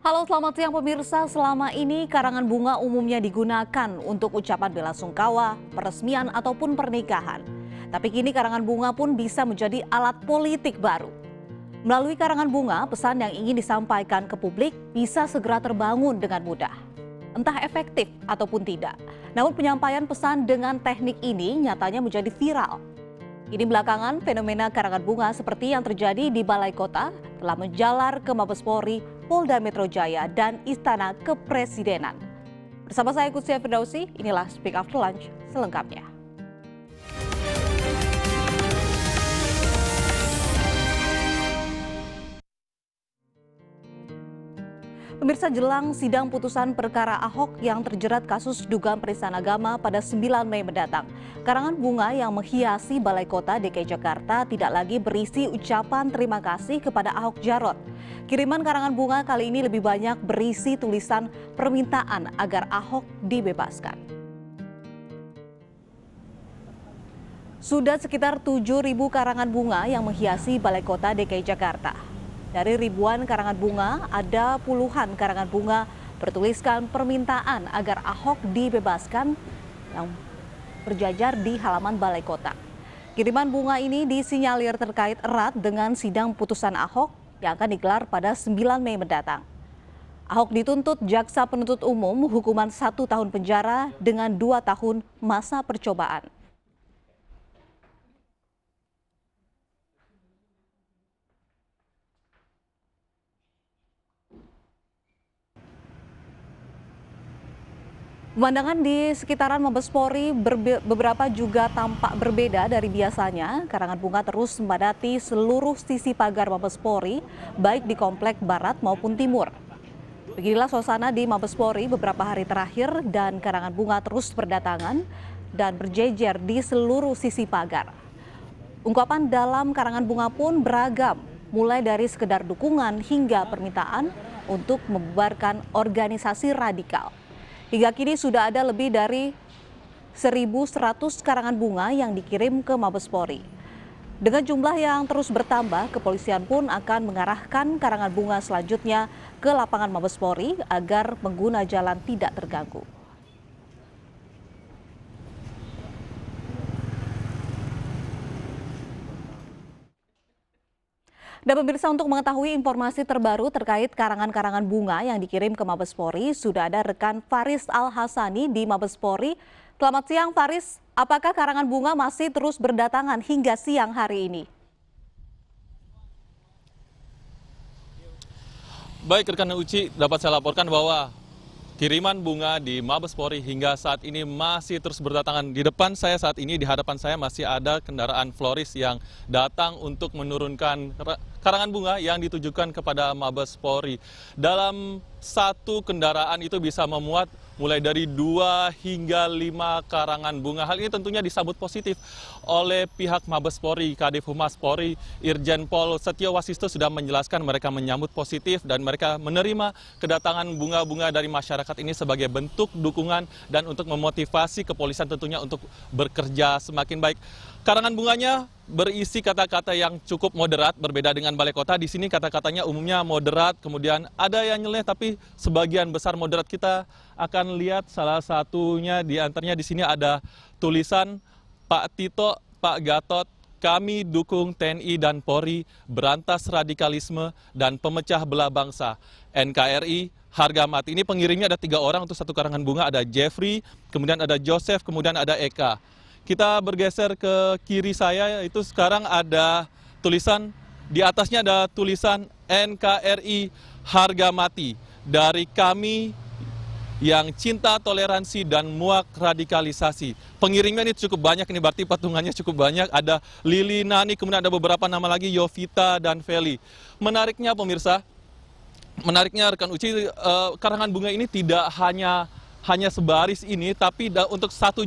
Halo, selamat siang pemirsa. Selama ini karangan bunga umumnya digunakan untuk ucapan bela sungkawa, peresmian ataupun pernikahan. Tapi kini karangan bunga pun bisa menjadi alat politik baru. Melalui karangan bunga, pesan yang ingin disampaikan ke publik bisa segera terbangun dengan mudah. Entah efektif ataupun tidak. Namun penyampaian pesan dengan teknik ini nyatanya menjadi viral. Ini belakangan fenomena karangan bunga seperti yang terjadi di Balai Kota telah menjalar ke Mabes Polri, Polda Metro Jaya, dan Istana Kepresidenan. Bersama saya Kusya Firdausi, inilah Speak After Lunch selengkapnya. Pemirsa, jelang sidang putusan perkara Ahok yang terjerat kasus dugaan penistaan agama pada 9 Mei mendatang. Karangan bunga yang menghiasi Balai Kota DKI Jakarta tidak lagi berisi ucapan terima kasih kepada Ahok Jarot. Kiriman karangan bunga kali ini lebih banyak berisi tulisan permintaan agar Ahok dibebaskan. Sudah sekitar 7.000 karangan bunga yang menghiasi Balai Kota DKI Jakarta. Dari ribuan karangan bunga, ada puluhan karangan bunga bertuliskan permintaan agar Ahok dibebaskan yang berjajar di halaman Balai Kota. Kiriman bunga ini disinyalir terkait erat dengan sidang putusan Ahok yang akan digelar pada 9 Mei mendatang. Ahok dituntut jaksa penuntut umum hukuman 1 tahun penjara dengan 2 tahun masa percobaan. Pemandangan di sekitaran Mabes Polri beberapa juga tampak berbeda dari biasanya. Karangan bunga terus memadati seluruh sisi pagar Mabes Polri, baik di komplek barat maupun timur. Beginilah suasana di Mabes Polri beberapa hari terakhir dan karangan bunga terus berdatangan dan berjejer di seluruh sisi pagar. Ungkapan dalam karangan bunga pun beragam, mulai dari sekedar dukungan hingga permintaan untuk membubarkan organisasi radikal. Hingga kini sudah ada lebih dari 1.100 karangan bunga yang dikirim ke Mabes Polri. Dengan jumlah yang terus bertambah, kepolisian pun akan mengarahkan karangan bunga selanjutnya ke lapangan Mabes Polri agar pengguna jalan tidak terganggu. Dan pemirsa, untuk mengetahui informasi terbaru terkait karangan-karangan bunga yang dikirim ke Mabes Polri, sudah ada rekan Faris Al-Hasani di Mabes Polri. Selamat siang Faris, apakah karangan bunga masih terus berdatangan hingga siang hari ini? Baik rekan Uci, dapat saya laporkan bahwa kiriman bunga di Mabes Polri hingga saat ini masih terus berdatangan. Di depan saya saat ini, di hadapan saya masih ada kendaraan floris yang datang untuk menurunkan karangan bunga yang ditujukan kepada Mabes Polri. Dalam satu kendaraan itu bisa memuat mulai dari 2 hingga 5 karangan bunga. Hal ini tentunya disambut positif oleh pihak Mabes Polri. Kadif Humas Polri, Irjen Pol Setio Wasisto sudah menjelaskan mereka menyambut positif dan mereka menerima kedatangan bunga-bunga dari masyarakat ini sebagai bentuk dukungan dan untuk memotivasi kepolisian tentunya untuk bekerja semakin baik. Karangan bunganya berisi kata-kata yang cukup moderat, berbeda dengan Balai Kota. Di sini kata-katanya umumnya moderat, kemudian ada yang nyeleneh, tapi sebagian besar moderat. Kita akan lihat salah satunya di antaranya di sini ada tulisan Pak Tito, Pak Gatot, kami dukung TNI dan Polri, berantas radikalisme dan pemecah belah bangsa. NKRI, harga mati. Ini pengirimnya ada 3 orang untuk satu karangan bunga, ada Jeffrey, kemudian ada Joseph, kemudian ada Eka. Kita bergeser ke kiri saya, itu sekarang ada tulisan, di atasnya ada tulisan NKRI harga mati. Dari kami yang cinta toleransi dan muak radikalisasi. Pengirimnya ini cukup banyak, ini berarti patungannya cukup banyak. Ada Lili, Nani, kemudian ada beberapa nama lagi, Yovita dan Feli. Menariknya pemirsa, rekan Uci, karangan bunga ini tidak hanya sebaris ini, tapi untuk satu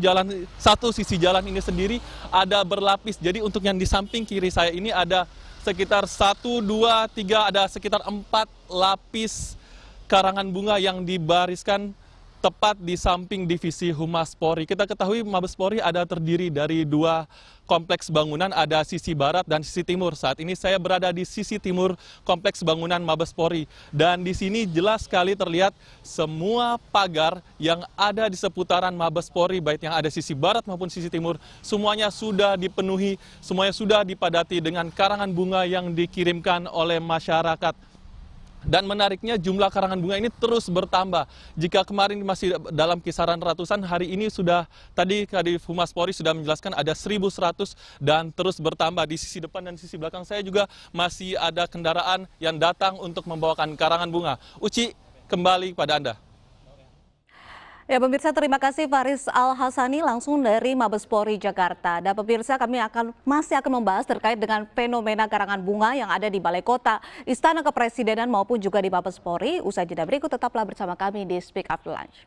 sisi jalan ini sendiri ada berlapis. Jadi untuk yang di samping kiri saya ini ada sekitar 1, 2, 3, ada sekitar 4 lapis karangan bunga yang dibariskan tepat di samping divisi Humas Polri. Kita ketahui Mabes Polri ada terdiri dari 2 kompleks bangunan, ada sisi barat dan sisi timur. Saat ini saya berada di sisi timur kompleks bangunan Mabes Polri, dan di sini jelas sekali terlihat semua pagar yang ada di seputaran Mabes Polri, baik yang ada sisi barat maupun sisi timur, semuanya sudah dipenuhi, semuanya sudah dipadati dengan karangan bunga yang dikirimkan oleh masyarakat. Dan menariknya jumlah karangan bunga ini terus bertambah. Jika kemarin masih dalam kisaran ratusan, hari ini sudah, tadi Kadif Humas Polri sudah menjelaskan ada 1.100 dan terus bertambah. Di sisi depan dan sisi belakang saya juga masih ada kendaraan yang datang untuk membawakan karangan bunga. Uci, kembali pada Anda. Ya pemirsa, terima kasih Faris Al-Hasani langsung dari Mabes Polri Jakarta. Dan pemirsa, kami masih akan membahas terkait dengan fenomena karangan bunga yang ada di Balai Kota, Istana Kepresidenan maupun juga di Mabes Polri. Usai jeda berikut, tetaplah bersama kami di Speak Up Lunch.